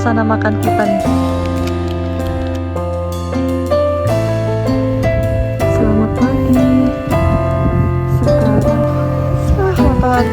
suasana makan kita nih. Selamat pagi. Sekarang matahari.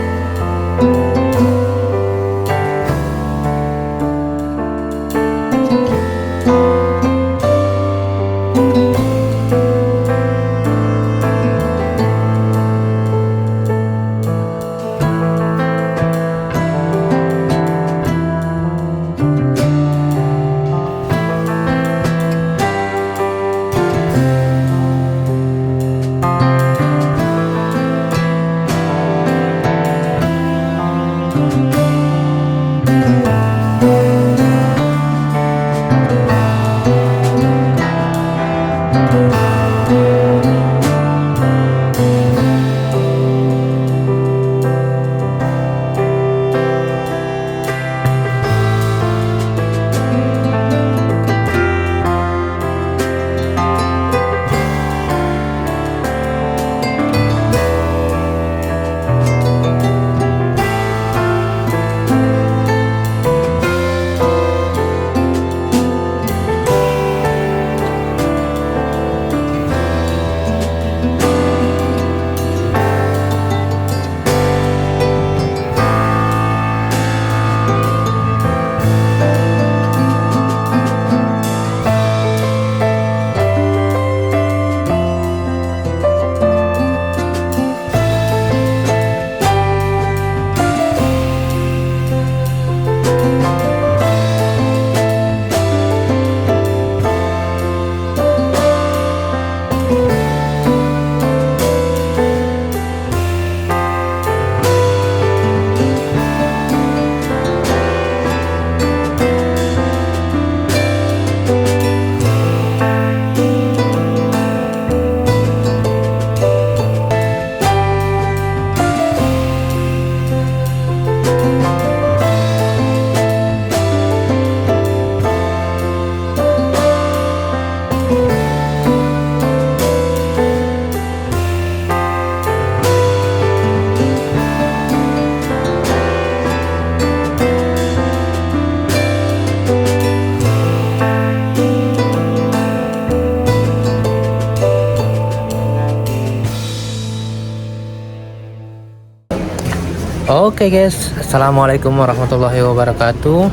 Oke guys, assalamualaikum warahmatullahi wabarakatuh.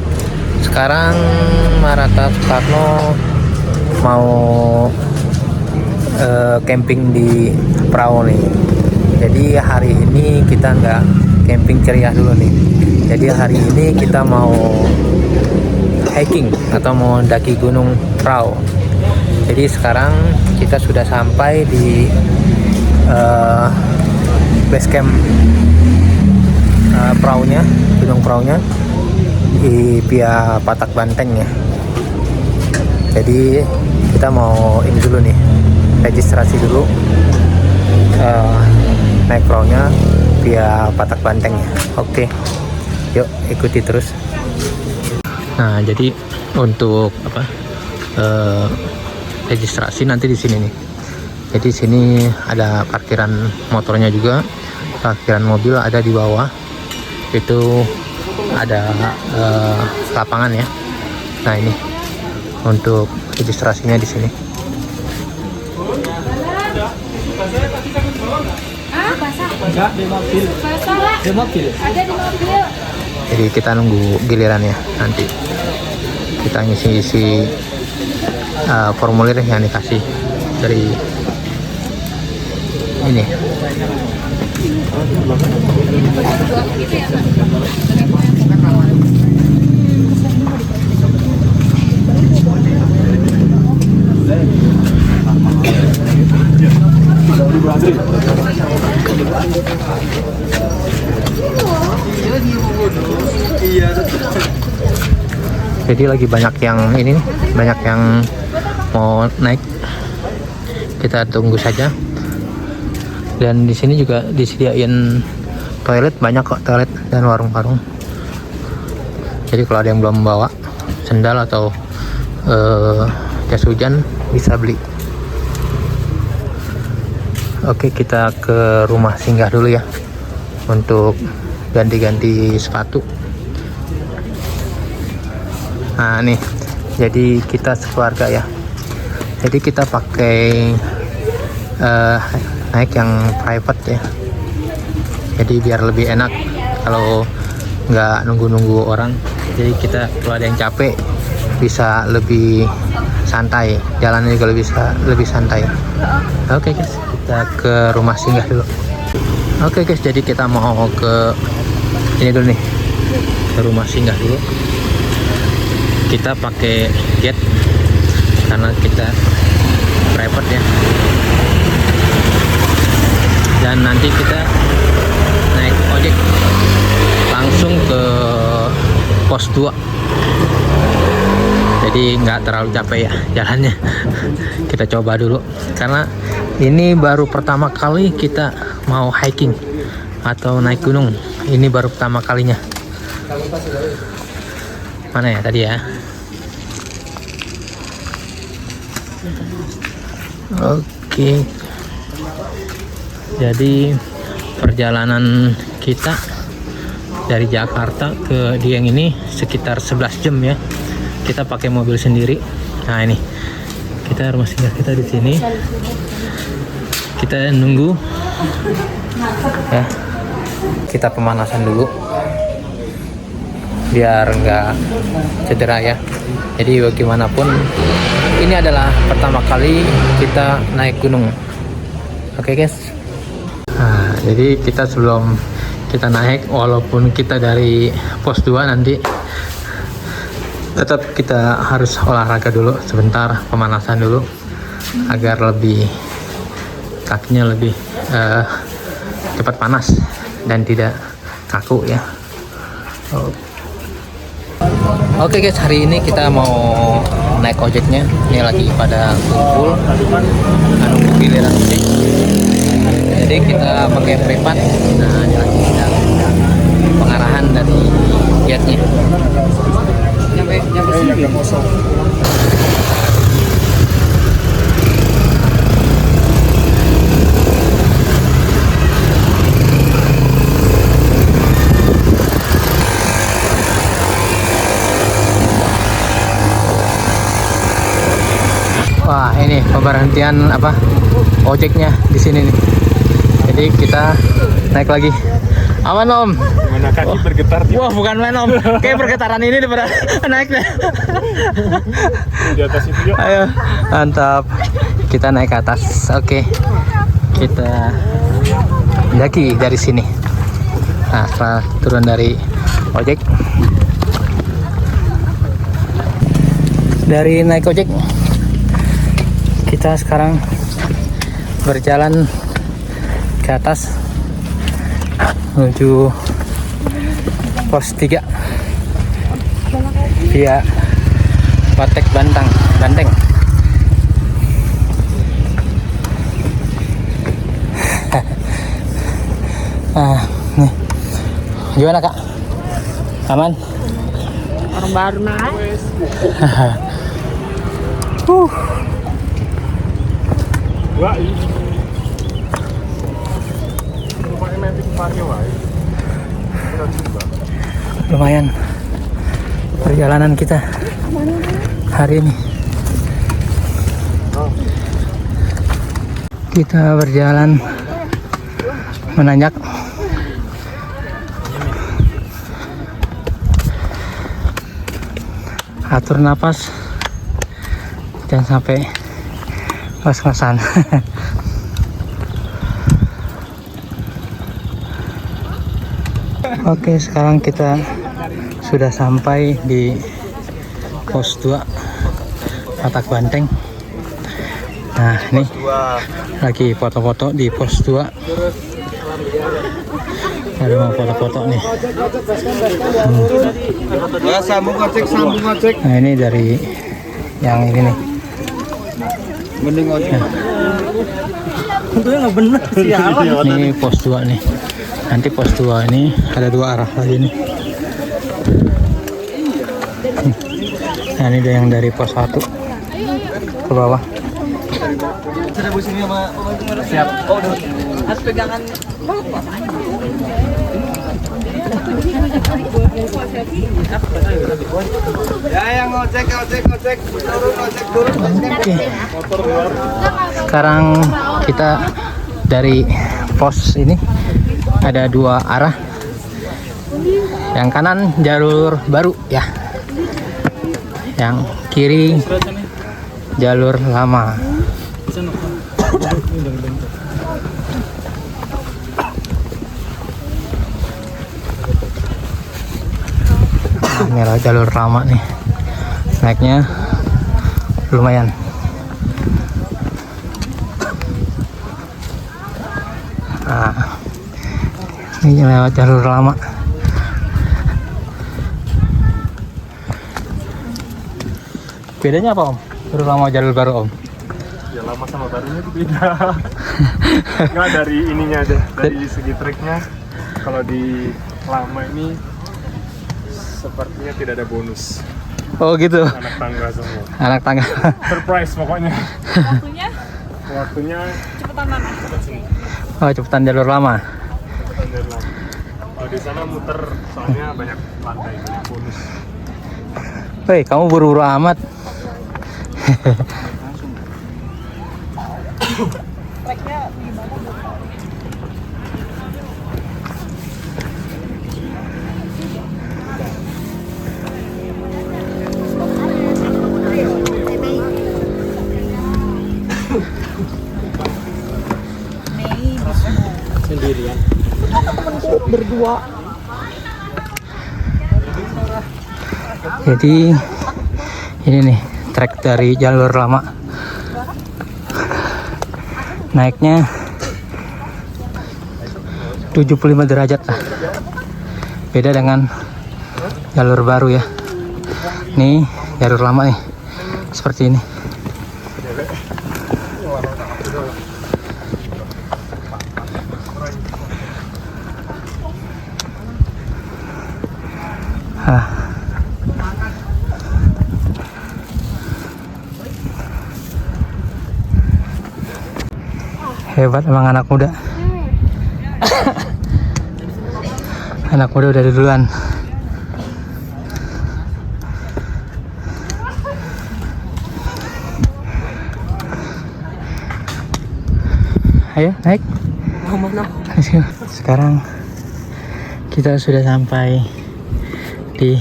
Sekarang Marata Soekarno mau camping di perahu nih. Jadi hari ini kita nggak camping ceria dulu nih. Jadi hari ini kita mau hiking atau mau mendaki gunung Prau. Jadi sekarang kita sudah sampai di base camp perahunya, gunung perahunya di Pia Patak Banteng ya. Jadi kita mau ini dulu nih, registrasi dulu naik perahunya Pia Patak Banteng ya. Oke, yuk ikuti terus. Nah jadi untuk registrasi nanti di sini nih. Jadi sini ada parkiran motornya juga, parkiran mobil ada di bawah. Itu ada lapangan ya. Nah ini untuk registrasinya di sini. Jadi kita nunggu gilirannya nanti. Kita ngisi formulir yang dikasih dari ini. Jadi lagi banyak yang ini nih, banyak yang mau naik. Kita tunggu saja. Dan di sini juga disediain toilet, banyak kok toilet dan warung-warung. Jadi kalau ada yang belum bawa sendal atau jas hujan bisa beli. Oke, kita ke rumah singgah dulu ya untuk ganti-ganti sepatu. Nah nih, jadi kita sekeluarga ya. Jadi kita pakai naik yang private ya. Jadi biar lebih enak kalau nggak nunggu-nunggu orang. Jadi kita kalau ada yang capek bisa lebih santai, jalannya juga lebih santai. Oke guys, kita ke rumah singgah dulu. Oke guys, jadi kita mau ke ini dulu nih, ke rumah singgah dulu. Kita pakai jet karena kita private ya. Dan nanti kita naik ojek langsung ke pos 2. Jadi nggak terlalu capek ya jalannya. Kita coba dulu karena ini baru pertama kali kita mau hiking atau naik gunung. Ini baru pertama kalinya. Mana ya tadi ya? Oke. Jadi perjalanan kita dari Jakarta ke Dieng ini sekitar 11 jam ya. Kita pakai mobil sendiri. Nah ini kita rumah singgah kita di sini. Kita nunggu ya. Kita pemanasan dulu biar nggak cedera ya. Jadi bagaimanapun ini adalah pertama kali kita naik gunung. Oke guys. Nah, jadi kita sebelum kita naik, walaupun kita dari pos 2 nanti, tetap kita harus olahraga dulu sebentar, pemanasan dulu agar kakinya lebih cepat panas dan tidak kaku ya. Oke guys, hari ini kita mau naik ojeknya. Ini lagi pada kumpul nunggu giliran ojek. Jadi kita pakai privat. Nah ini lagi kita pengarahan dari jetnya. Nyampe sini kosong. Wah ini pemberhentian ojeknya di sini nih. Jadi kita naik lagi. Aman om? Mana kaki bergetar? Wah bukan main om. Kayak pergetaran ini daripada naiknya. Di atas itu yuk. Ayo mantap. Kita naik ke atas. Oke. Kita daki dari sini. Nah setelah turun dari ojek, dari naik ojek, kita sekarang berjalan ke atas menuju pos 3 via Patek Banteng. Nih. Gimana kak? Aman? Orang baru naik. Wah, ini. Rumahnya mapping pakai wae. Lumayan perjalanan kita hari ini. Kita berjalan menanjak. Atur napas, jangan sampai ngos-ngosan. Oke, sekarang kita sudah sampai di pos 2 Patek Banteng. Nah ini lagi foto-foto di pos 2. Ada mau foto-foto nih. Ya, sambung ngecek. Nah ini dari yang ini nih. Mending ojek. Nah. Ini pos 2 nih. Nanti pos 2 ini ada 2 arah lagi nih. Nah ini ada yang dari pos 1 ke bawah. Siap. Harus pegangan bapak. Ya yang ngojek. Turun. Oke. Sekarang kita dari pos ini ada 2 arah. Yang kanan jalur baru ya. Yang kiri jalur lama. Ini adalah jalur lama nih. Naiknya lumayan. Nah, ini lewat jalur lama. Bedanya apa Om? Jalur lama jalur baru Om? Ya lama sama barunya itu beda. Nggak dari ininya aja, dari segi triknya. Kalau di lama ini sepertinya tidak ada bonus. Oh gitu. Anak tangga semua. Anak tangga. Surprise pokoknya. Waktunya Waktunya cepetan mana? cepat sini. Oh cepetan jalur lama. Cepetan dari lama. Kalau di sana muter soalnya banyak lantai, banyak bonus. Woi kamu buru-buru amat. Treknya gimana? Sendirian. Berdua. Jadi ini nih trek dari jalur lama. Naiknya 75 derajat lah. Beda dengan jalur baru ya. Nih jalur lama nih. Seperti ini. Hebat emang anak muda. Anak muda udah duluan. Ayo naik. Sekarang kita sudah sampai di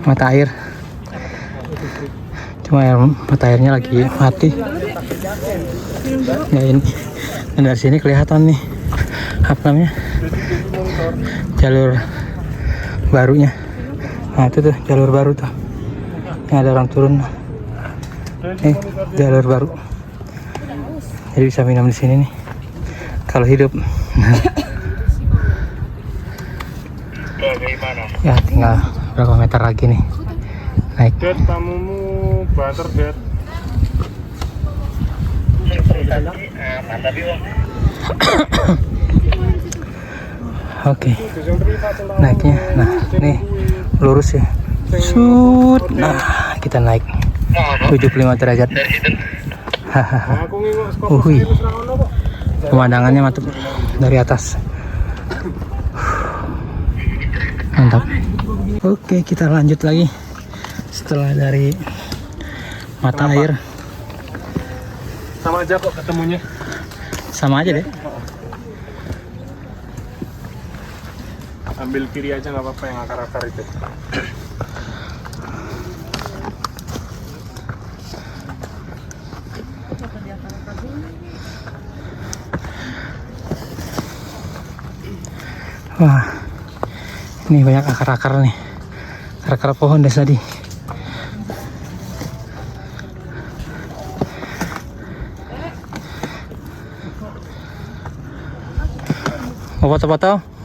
mata air. Cuma mata airnya lagi mati. Ya ini dari sini kelihatan nih apa namanya jalur barunya. Nah itu tuh jalur baru tuh yang ada orang turun. Jalur baru. Jadi bisa minum di sini nih kalau hidup. Ya tinggal berapa meter lagi nih naik. Dad, tamumu butter dad. Oke. Naiknya. Nah, nih lurus ya. Shoot. Nah, kita naik 75 derajat. Hahaha. Pemandangannya mantap dari atas. Mantap. Oke, kita lanjut lagi setelah dari mata air. Sama aja kok ketemunya. Sama aja deh. Ambil kiri aja nggak apa-apa yang akar-akar itu. Wah, ini banyak akar-akar nih, akar-akar pohon dari tadi. Mau foto-foto?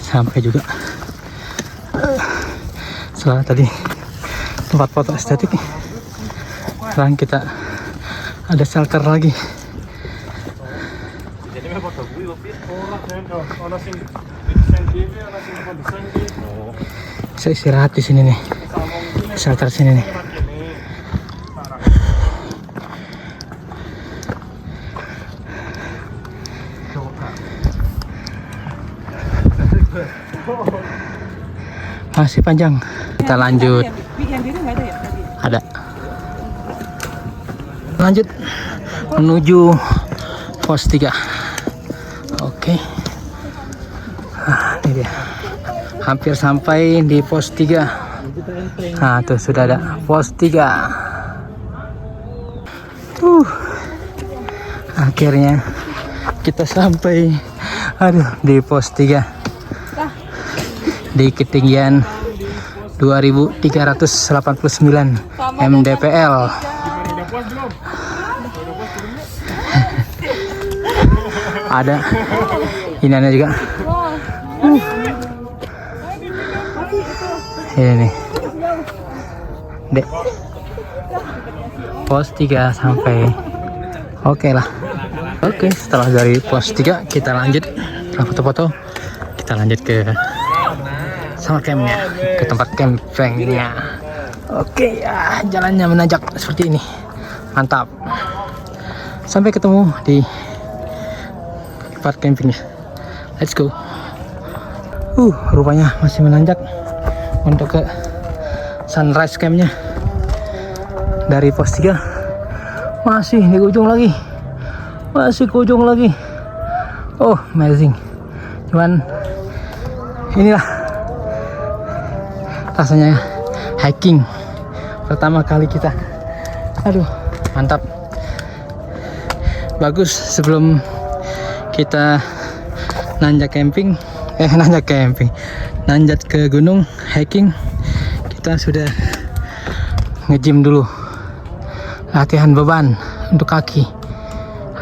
Sampai juga. Setelah tadi tempat foto estetik, sekarang kita Ada shelter lagi. Jadi memang foto gue waktu itu orang sing desain TV, orang sing desain TV. Saya istirahat di sini nih. Shelter sini nih. Masih panjang. Kita lanjut. Yang biru nggak ada ya tadi? Ada. Lanjut menuju pos 3. Oke. Ini dia. Hampir sampai di pos 3. Nah, tuh sudah ada pos 3. Akhirnya kita sampai di pos 3. Di ketinggian 2389 mdpl. Ada ini juga. Ini nih. Dek. Pos 3 sampai. Oke lah. Oke, setelah dari pos 3 kita lanjut foto-foto. Kita lanjut ke summer campnya, ke tempat campingnya. Oke ya, jalannya menanjak seperti ini. Mantap. Sampai ketemu di tempat campingnya. Let's go. Rupanya masih menanjak untuk ke sunrise campnya. Dari pos 3 masih di ujung lagi. Masih ke ujung lagi. Oh, amazing. Cuman inilah rasanya hiking pertama kali kita. Aduh, mantap. Bagus sebelum kita nanjak ke gunung hiking, kita sudah nge-gym dulu, latihan beban untuk kaki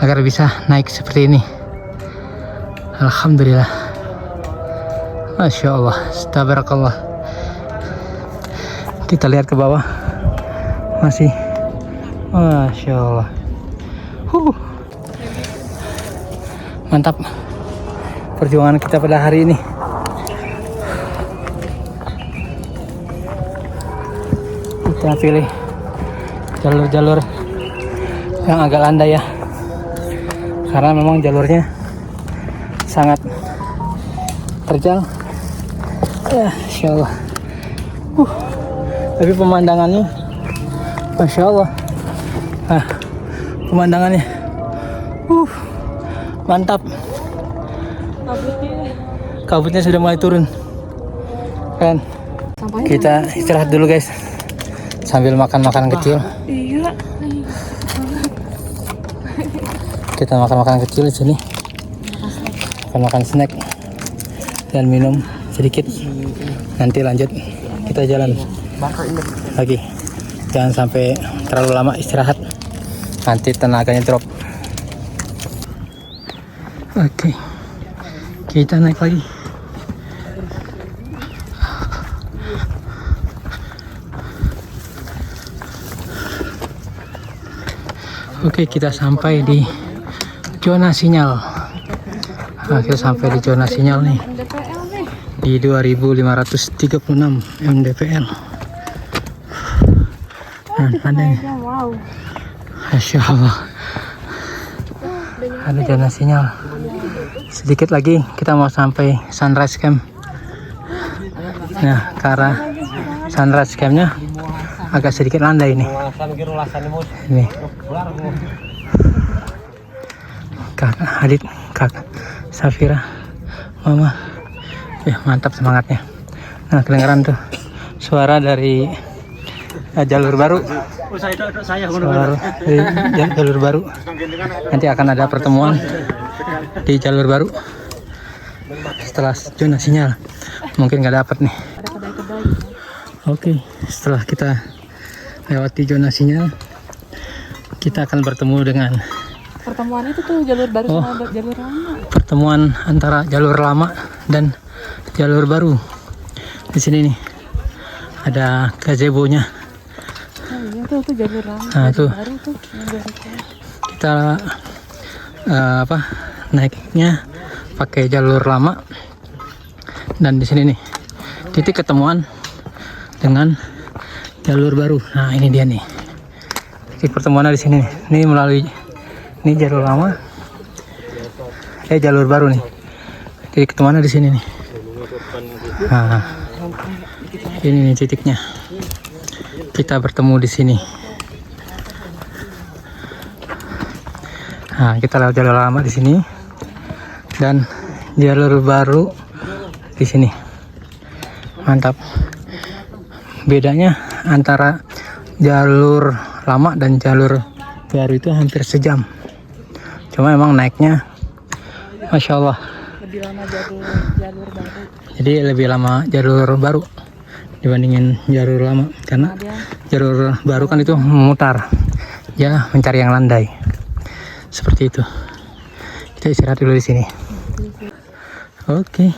agar bisa naik seperti ini. Alhamdulillah, Masya Allah, Tabarakallah. Kita lihat ke bawah, masih Masya Allah. Mantap perjuangan kita pada hari ini. Kita pilih jalur-jalur yang agak landai ya, karena memang jalurnya sangat terjal ya, Masya Allah. Tapi pemandangannya Masya Allah. Pemandangannya mantap. Kabutnya sudah mulai turun kan. Kita istirahat dulu guys, sambil makan makanan kecil. Iya. Kita makan kecil di sini, makan snack dan minum sedikit. Nanti lanjut kita jalan lagi. Jangan sampai terlalu lama istirahat, nanti tenaganya drop. Oke, kita naik lagi. Oke, kita sampai di zona sinyal. Kita sampai di zona sinyal nih, di 2536 mdpl. Nah, ada nih. Masya Allah, ada zona sinyal. Sedikit lagi kita mau sampai sunrise camp. Nah, ke arah sunrise campnya agak sedikit landai nih. Ini kakak Adit, kakak Safira, mama. Ya, mantap semangatnya. Nah, kedengaran tuh suara dari jalur baru. Jalur baru. Nanti akan ada pertemuan di jalur baru setelah zona sinyal. Mungkin nggak dapat nih. Oke, setelah kita lewati zona sinyal, kita akan bertemu dengan Pertemuan itu tuh jalur baru sama jalur lama. Pertemuan antara jalur lama dan jalur baru. Di sini nih ada gazebo-nya. tuh jalur lama. Nah, tuh. Baru tuh yang baru. Kita naiknya pakai jalur lama. Dan di sini nih titik ketemuan dengan jalur baru. Nah, ini dia nih. Titik pertemuannya di sini nih. Ini melalui jalur lama. Jalur baru nih. Titik ketemuannya di sini nih. Nah, ini nih titiknya. Kita bertemu di sini. Nah, kita lewat jalur lama di sini dan jalur baru di sini. Mantap. Bedanya antara jalur lama dan jalur baru itu hampir sejam. Cuma emang naiknya Masya Allah. Lebih lama jalur baru. Jadi lebih lama jalur baru dibandingin jalur lama, karena jalur baru kan itu memutar, ya mencari yang landai. Seperti itu. Kita istirahat dulu di sini. Oke,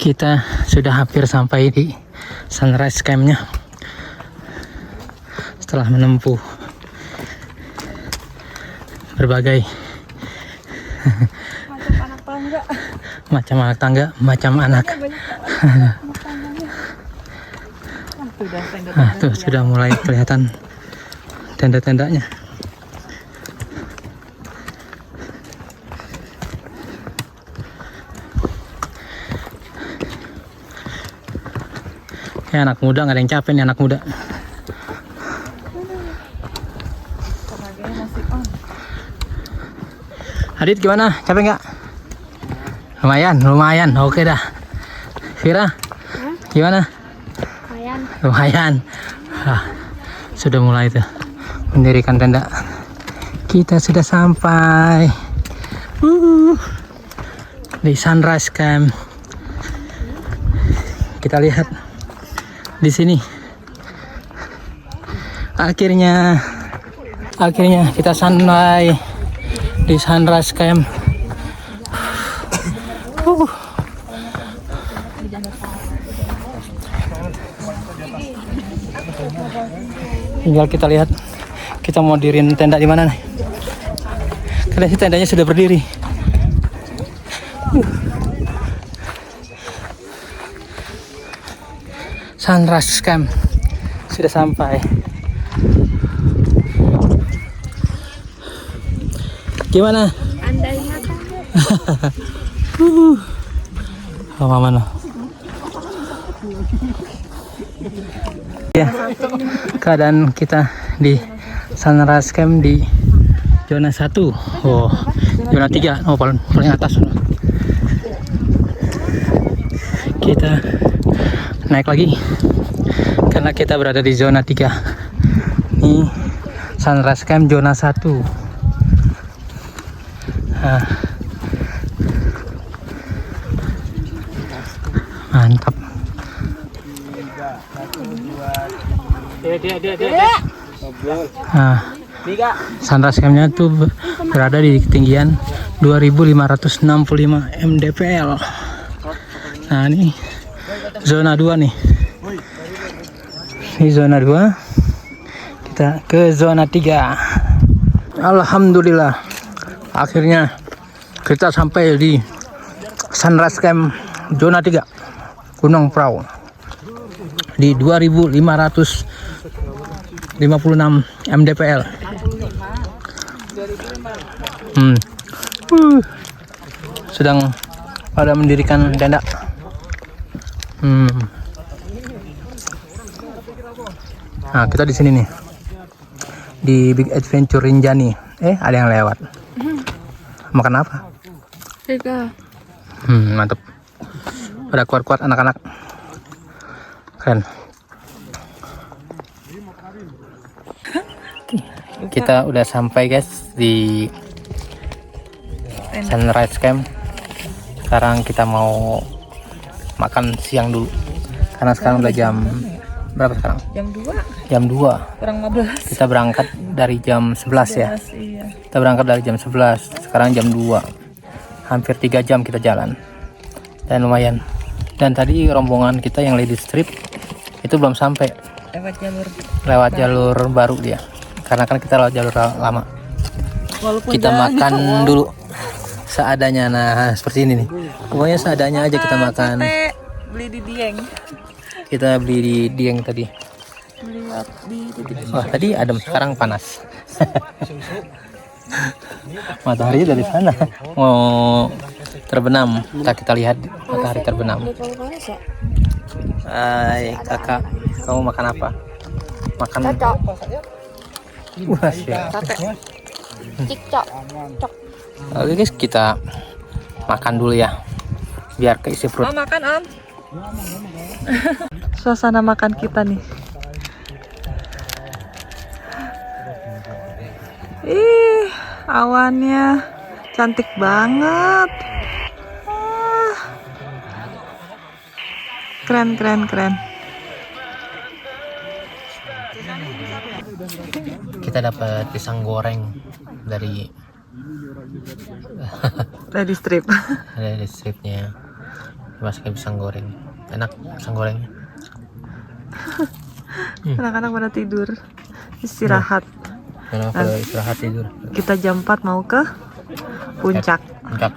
kita sudah hampir sampai di sunrise campnya. Setelah menempuh berbagai macam anak tangga, macam anak. Nah, tuh sudah mulai kelihatan tenda-tendanya. Ya, anak muda nggak ada yang capek nih, anak muda. Adit gimana? Capek nggak? Lumayan. Oke dah. Vira, gimana? Lumayan. Sudah mulai tuh mendirikan tenda. Kita sudah sampai di sunrise camp. Kita lihat di sini. Akhirnya kita sampai di sunrise camp. Tinggal kita lihat kita mau diriin tenda di mana nih. Karena tendanya sudah berdiri. Sunrise camp sudah sampai. Gimana? Andai mata. Mana? Ya, keadaan kita di sunrise camp di zona 1. Oh, zona 3. Oh, paling atas. Kita naik lagi karena kita berada di zona 3. Ini sunrise camp zona 1. Nah, mantap. Nah, sunrise campnya tuh berada di ketinggian 2565 mdpl. Nah, ini zona 2 nih. Ini zona 2. Kita ke zona 3. Alhamdulillah, akhirnya kita sampai di sunrise camp zona 3 Gunung Prau di 2556 mdpl. Sedang pada mendirikan tenda. Nah, kita di sini nih di Big Adventure Rinjani. Ada yang lewat. Makan apa? Tiga. Mantap. Pada kuat-kuat anak-anak. Keren. Kita udah sampai guys di sunrise camp. Sekarang kita mau makan siang dulu. Karena sekarang udah jam berapa sekarang? Jam 2. Kurang 15. Kita berangkat dari jam 11 ya. Iya. Kita berangkat dari jam 11. Sekarang jam 2. Hampir 3 jam kita jalan. Dan lumayan. Dan tadi rombongan kita yang ladies trip itu belum sampai. lewat jalur baru dia, karena kan kita lewat jalur lama. Walaupun Kita jalannya makan jauh. dulu seadanya. Nah seperti ini nih, pokoknya seadanya aja kita makan. Beli di Dieng. Kita beli di Dieng tadi. Beli di titik. Wah tadi adem, sekarang panas. Matahari dari sana mau terbenam. Kita lihat matahari terbenam. Hai kakak, kamu makan apa? Makan wah siap. Oke guys, kita makan dulu ya, biar keisi perut. Makan Om. Suasana makan kita nih. Ih, awannya cantik banget. Keren. Kita dapat pisang goreng dari Strip. stripnya, dimasukin pisang goreng. Enak pisang gorengnya. Anak-anak pada tidur, istirahat. Karena kalau istirahat tidur. Kita jam 4 mau ke puncak. Puncak.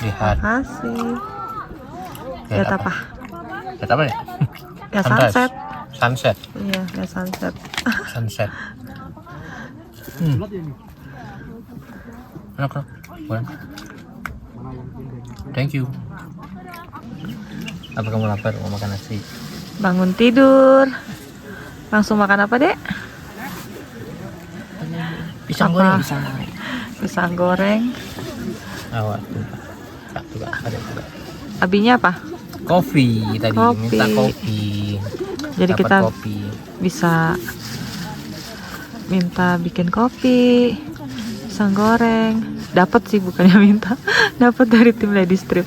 Lihat. Makasih. Lihat apa? Lihat apa ya? Ya sunset. Sunset. Iya, ya sunset. Sunset. Enak. Boleh. Thank you. Apa kamu lapar mau makan nasi? Bangun tidur. Langsung makan apa, Dek? Pisang Apa? goreng. Pisang goreng. Awak juga ada juga. Abinya apa? Kopi tadi, Kopi. minta kopi. Jadi Dapat kita kopi. bisa minta bikin kopi, pisang goreng. Dapat sih, bukannya minta. Dapat dari tim Lady Strip.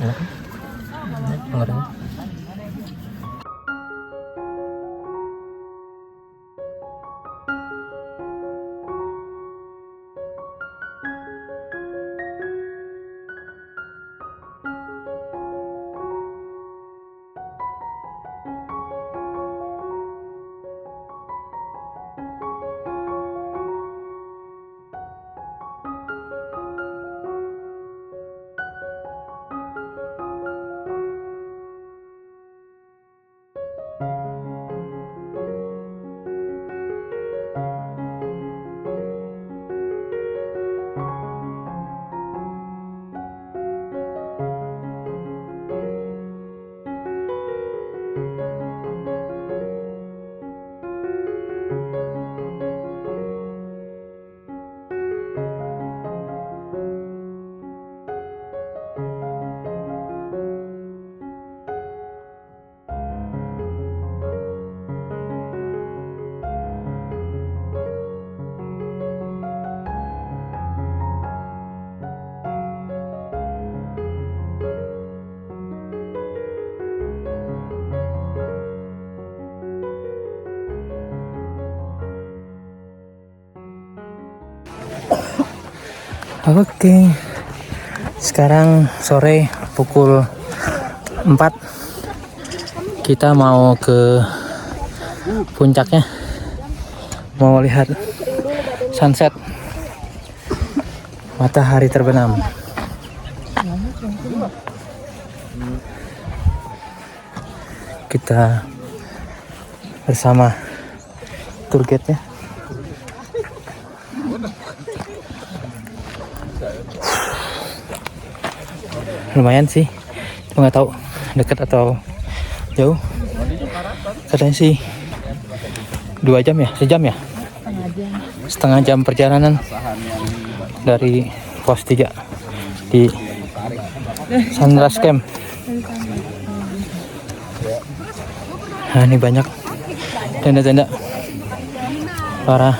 Enak kan? Goreng. Oke, sekarang sore pukul 4. Kita mau ke puncaknya, mau lihat sunset, matahari terbenam. Kita bersama tour guide-nya. Lumayan sih, cuma nggak tahu dekat atau jauh. Katanya sih 2 jam ya, sejam ya, setengah jam perjalanan dari pos 3 di Sunrise Camp. Nah ini banyak tenda-tenda para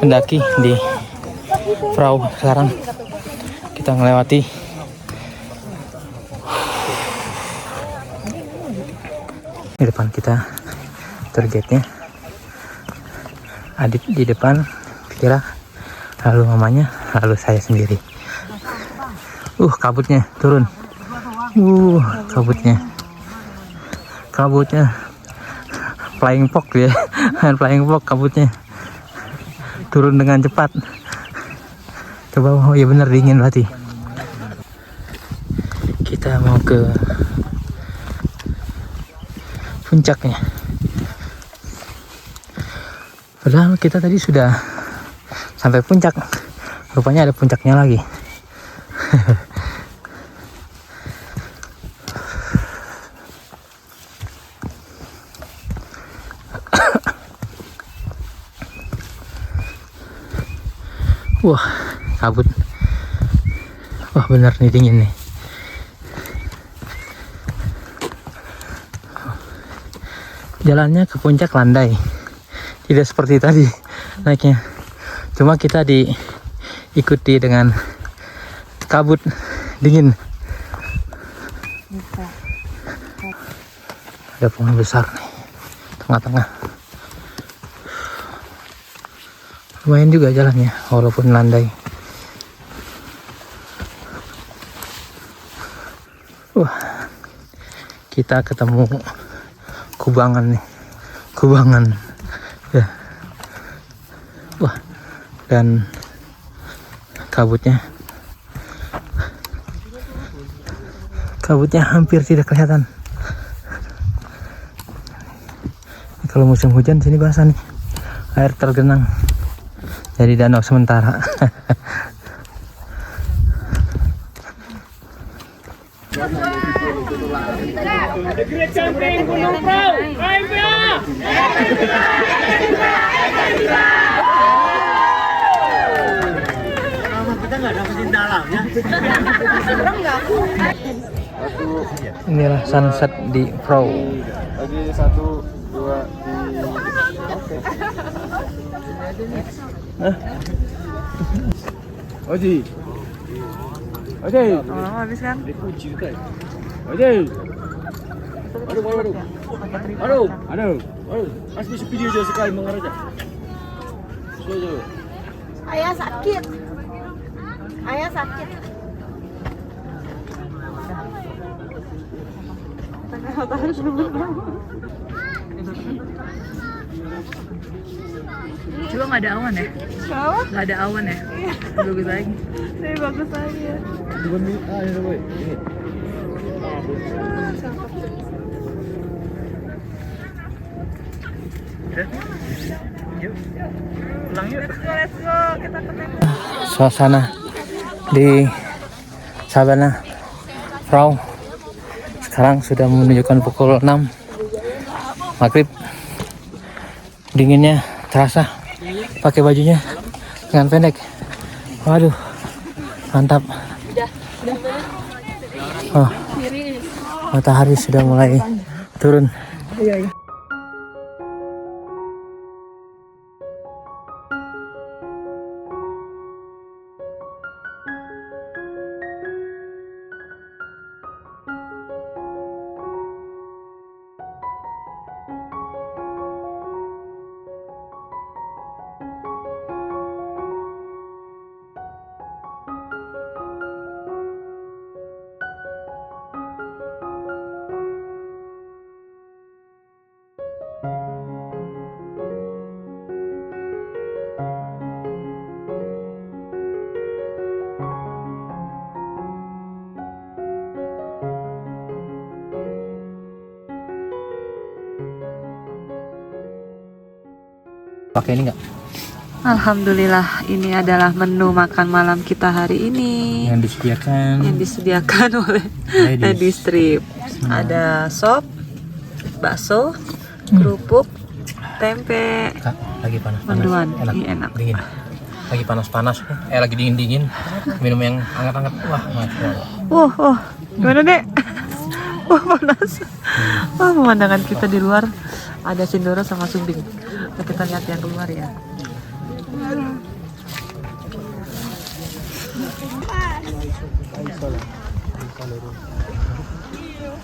pendaki di perahu. Sekarang kita melewati di depan kita tour guide-nya, Adit di depan, Kira, lalu mamanya, lalu saya sendiri. Kabutnya turun. Kabutnya kabutnya flying fox ya. Flying fox kabutnya turun dengan cepat ke bawah. Oh ya benar, dingin berarti. Kita mau ke puncaknya. Padahal kita tadi sudah sampai puncak. Rupanya ada puncaknya lagi. Wah, kabut. Wah, benar nih, dingin nih. Jalannya ke puncak landai. Tidak seperti tadi naiknya. Cuma kita diikuti dengan kabut dingin. Ada pohon besar nih tengah-tengah. Lumayan juga jalannya walaupun landai. Wah, kita ketemu kubangan nih, kubangan ya. Wah, dan kabutnya hampir tidak kelihatan. Kalau musim hujan sini basah nih, air tergenang. Jadi danau sementara. Inilah sunset di Prau. Lagi 1, 2, 3. Oji. Oji. Oh, habis kan? Oji. Aduh. Mas bisa video aja sekali mengarah aja. Ayah sakit. Ayah sakit. Coba nggak ada awan ya? Nggak ada awan ya? Bagus lagi. Saya bagus lagi ya. Pulang yuk. Let's go. Kita ketemu. Suasana di Sabana Prau sekarang sudah menunjukkan pukul 6 maghrib. Dinginnya terasa pakai bajunya lengan pendek. Waduh, mantap. Oh, matahari sudah mulai turun. Pakai ini nggak? Alhamdulillah, ini adalah menu makan malam kita hari ini Yang disediakan oleh Ladies Trip. Ada sop, bakso, kerupuk, tempe, Kak, lagi panas. menduan. Enak. Iya, enak. Dingin. Lagi panas-panas, lagi dingin-dingin. Minum yang hangat-hangat. Wah, masya Allah. Gimana dek? Wah, panas. Wah, pemandangan kita di luar ada Sindoro sama Sumbing. Nah, kita lihat yang keluar ya.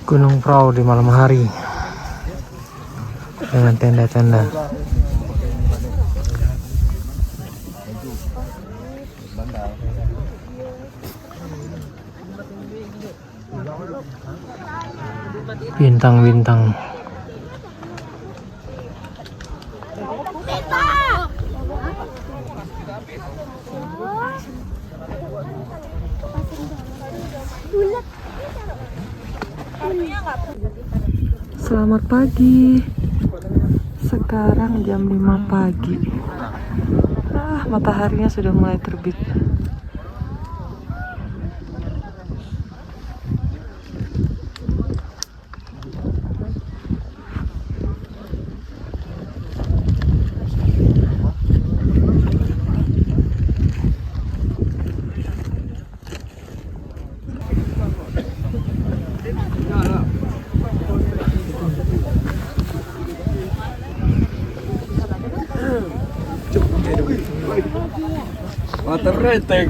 Gunung Prau di malam hari dengan tenda-tenda. Bintang-bintang Selamat pagi. Sekarang jam 5 pagi. Mataharinya sudah mulai terbit. Water reteng.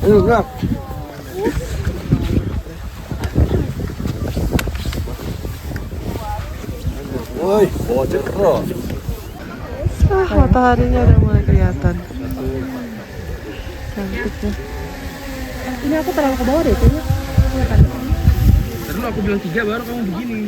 Enggak. Woi, bocor bro. Mataharinya udah mulai kelihatan. Cantiknya. Ini aku terlalu ke bawah deh kayaknya. Terus aku bilang 3 baru kamu begini.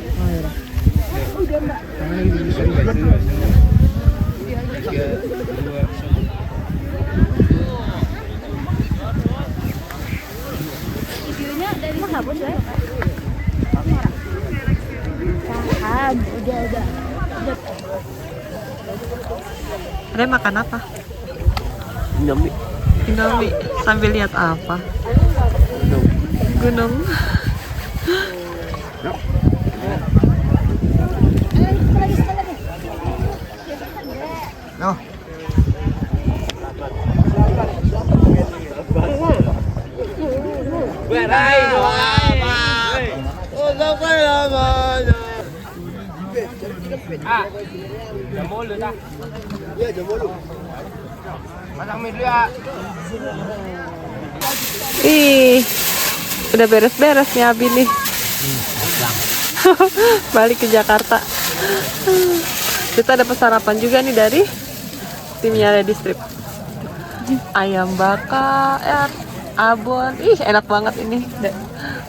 Videonya dari mana hapus ya? Paham, udah. Ada makan apa? Indomie. Indomie. Sambil lihat apa? Gunung. No. Ih, udah beres-beres nih Abi nih. Balik ke Jakarta. Kita dapat sarapan juga nih dari timnya Lady Strip. Ayam bakar, abon. Ih, enak banget ini. Dek.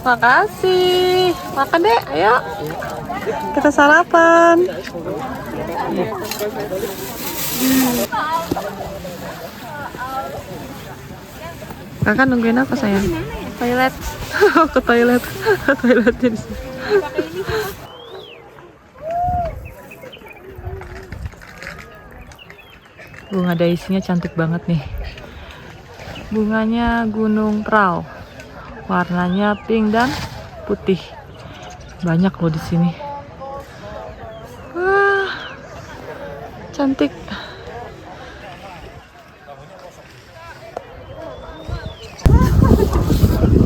Makasih. Makan deh, ayo. Kita sarapan. Kakak nungguin apa sayang? Toilet. Ke toilet. Toiletnya di sini. Bunga daisinya cantik banget nih. Bunganya Gunung Prau. Warnanya pink dan putih. Banyak loh di sini. Wah, cantik.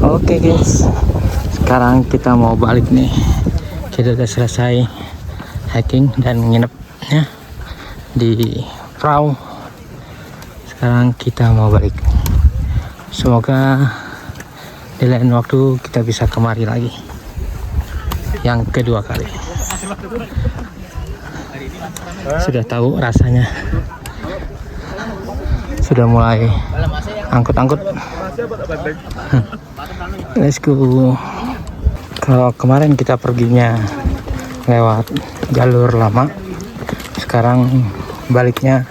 Oke guys, sekarang kita mau balik nih. Kita udah selesai hiking dan nginepnya di perahu. Sekarang kita mau balik. Semoga di lain waktu kita bisa kemari lagi. Yang kedua kali. Sudah tahu rasanya. Sudah mulai angkut-angkut. Let's go. Kalau kemarin kita perginya lewat jalur lama, sekarang baliknya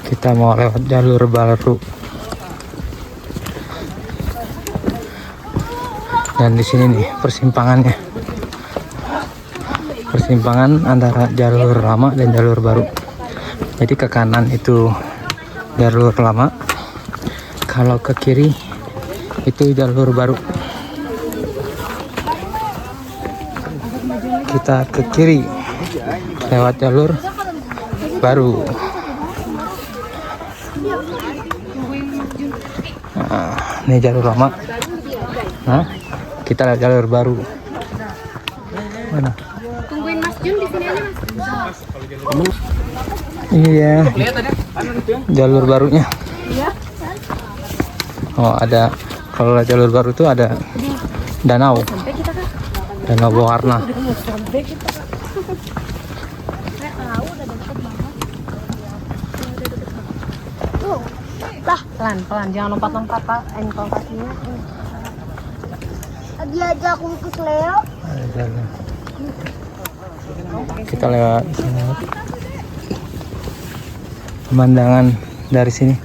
kita mau lewat jalur baru. Dan di sini nih persimpangannya, persimpangan antara jalur lama dan jalur baru. Jadi ke kanan itu jalur lama, kalau ke kiri itu jalur baru. Kita ke kiri lewat jalur baru. Nah, ini jalur lama. Nah, kita lewat jalur baru. Mana? Tungguin Mas Jun di sini aja Mas. Ini ya jalur barunya. Oh, ada, kalau jalur baru itu ada danau. Danau berwarna. Lah, pelan-pelan, jangan lompat-lompat Pak, engkol kakinya. Diajak kukus Leo. Kita lewat sini. Pemandangan dari sini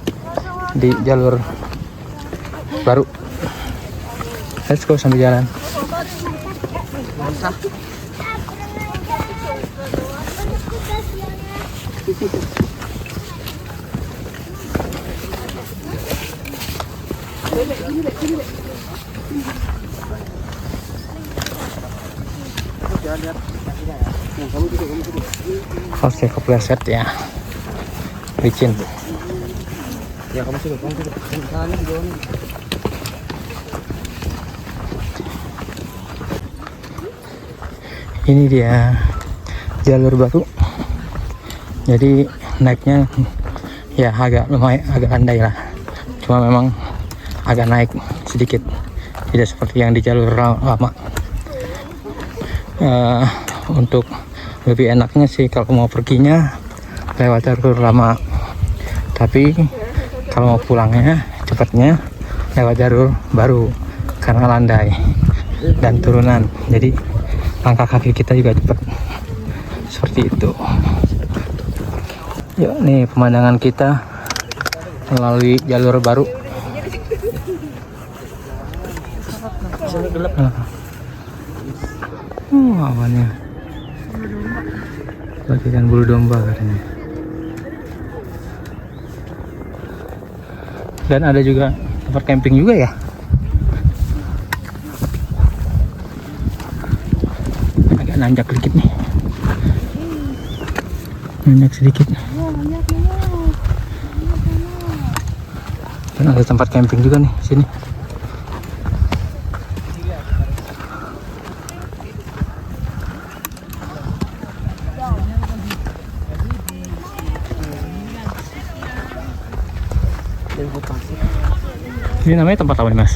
di jalur baru. Let's go sambil jalan. Oke, kepleset ya. Licin. Ya kamu sih, salahnya di bawah nih. Ini dia jalur baru. Jadi naiknya ya lumayan agak landai lah. Cuma memang agak naik sedikit. Tidak seperti yang di jalur lama. Untuk lebih enaknya sih kalau mau perginya lewat jalur lama. Tapi kalau mau pulangnya cepatnya lewat jalur baru karena landai dan turunan. Jadi langkah kaki kita juga cepat seperti itu. Yuk, nih pemandangan kita melalui jalur baru. Awannya bagikan bulu domba katanya. Dan ada juga tempat camping juga ya. Agak nanjak sedikit nih. Nanjak sedikit. Dan ada tempat camping juga nih sini. Ini namanya tempat apa nih, Mas?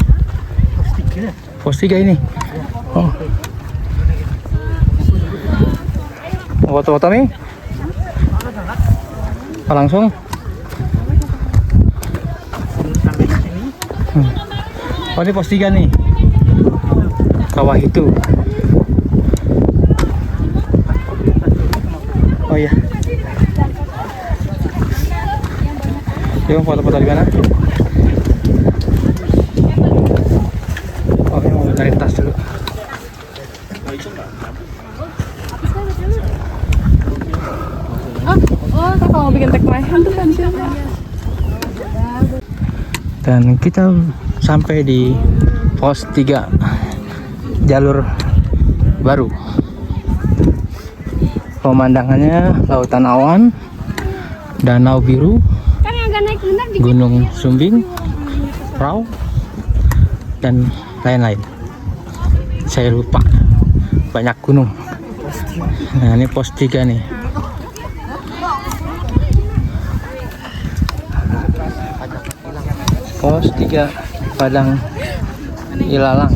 Pos 3 ini. Oh. Foto-foto nih? Oh, langsung? Oh, ini pos 3 nih. Kawah itu. Oh iya. Yuk foto-foto di mana? Oh, ini mau cari tas dulu. Oh, kalau mau bikin tag my hand tuh kan siapa? Dan kita sampai di pos 3 jalur baru. Pemandangannya lautan awan, danau biru, Gunung Sumbing, Prau, dan lain-lain. Saya lupa, banyak gunung. Nah, ini pos 3 nih. Pos 3 Padang Ilalang.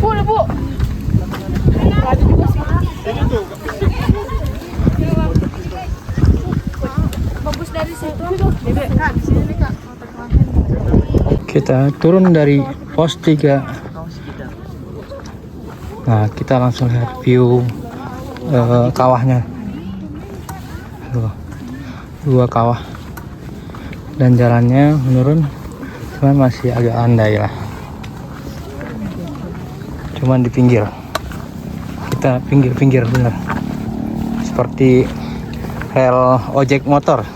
Lebu. Bagus dari situ. Kita turun dari pos 3. Nah, kita langsung lihat view kawahnya. Dua kawah. Dan jalannya menurun, cuman masih agak landai lah. Cuman di pinggir. Kita pinggir-pinggir bener. Seperti rel ojek motor.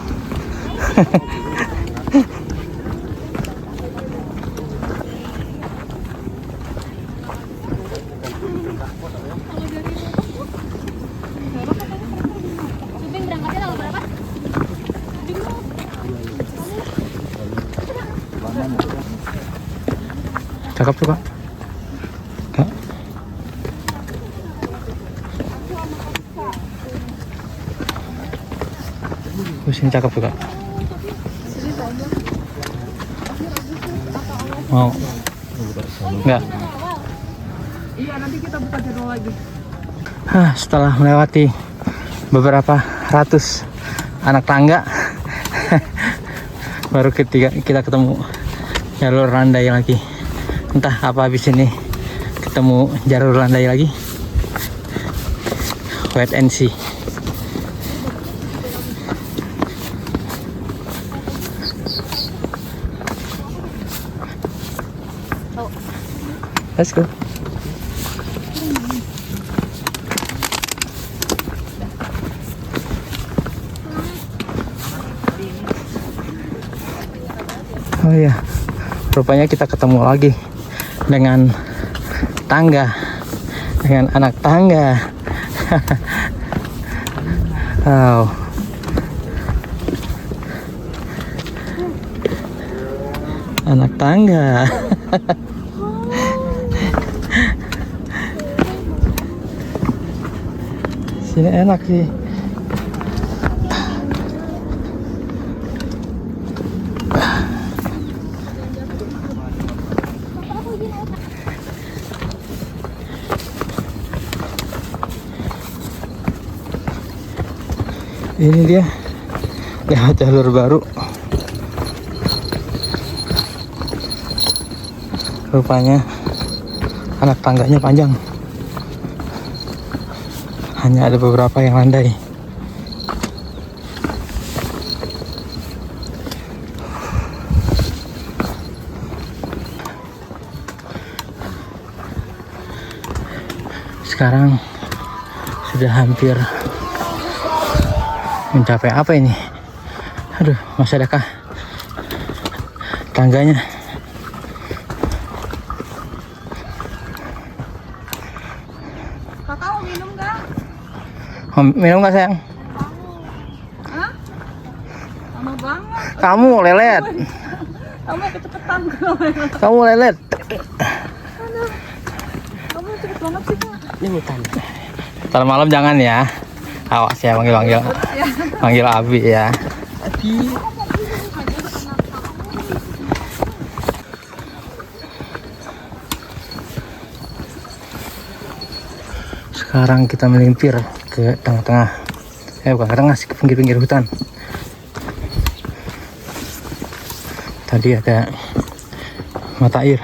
Cakep tuh, Pak. Kak. Sini cakep tuh, Kak. Mau? Enggak. Iya, nanti kita buka jadwal lagi. Setelah melewati beberapa ratus anak tangga, baru kita ketemu jalur landai lagi. Entah apa habis ini ketemu jalur landai lagi. Wait and see. Let's go. Oh iya, rupanya kita ketemu lagi dengan tangga, dengan anak tangga. Wow. Anak tangga. Sini enak sih. Ini dia lewat jalur baru. Rupanya anak tangganya panjang. Hanya ada beberapa yang landai. Sekarang sudah hampir mencapai apa ini? Aduh, masih adakah tangganya? Kakak mau minum nggak? Minum nggak sayang? Hah? Lama banget. Kamu lelet. Kamu kecepetan. Kamu lelet. Kamu cepet banget sih kak. Ini hutan. Ntar malam jangan ya. Awas ya panggil Abi ya. Sekarang kita melimpir ke tengah-tengah. Bukan ke tengah sih, ke pinggir-pinggir hutan. Tadi ada mata air.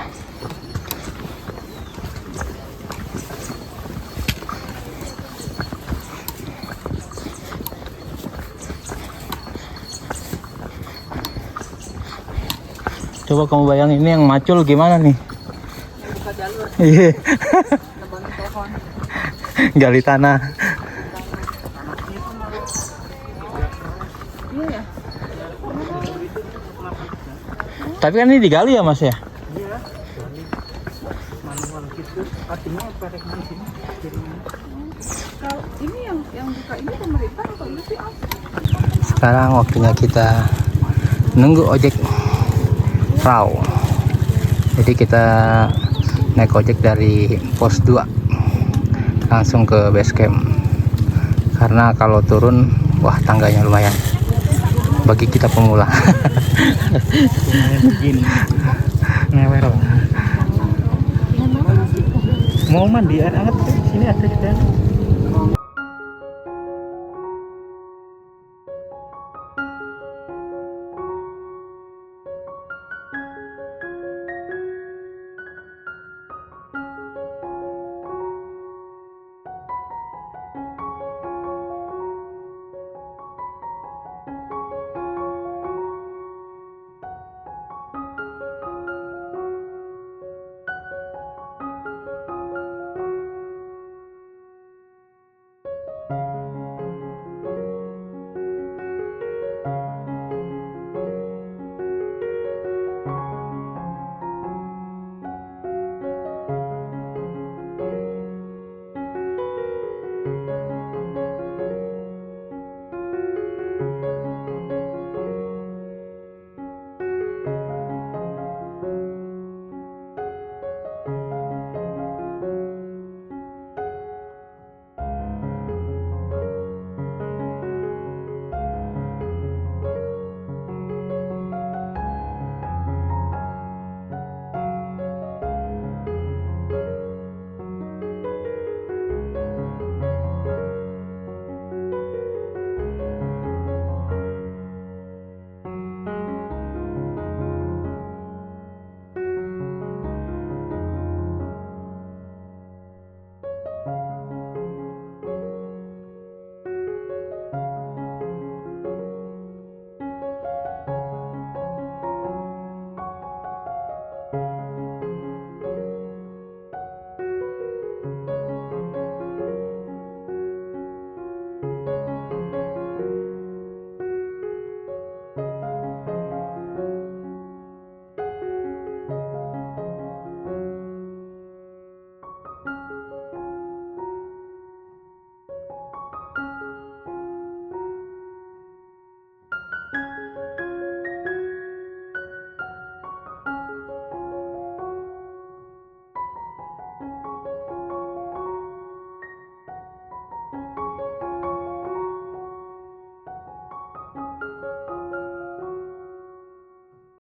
Coba kamu bayangin ini yang macul gimana nih? Buka jalur, Iya. nebangin pohon. Gali tanah. Iya ya. Tapi kan ini digali ya Mas ya? Iya. Manual gitu. Artinya perek di sini. Kalau ini yang buka ini pemerintah atau ini sih Om? Sekarang waktunya kita nunggu ojek perahu. Jadi kita naik ojek dari pos 2 langsung ke base camp. Karena kalau turun, wah tangganya lumayan bagi kita pemula. Begini. Ngewel. Mau mandi air hangat sini ada kita.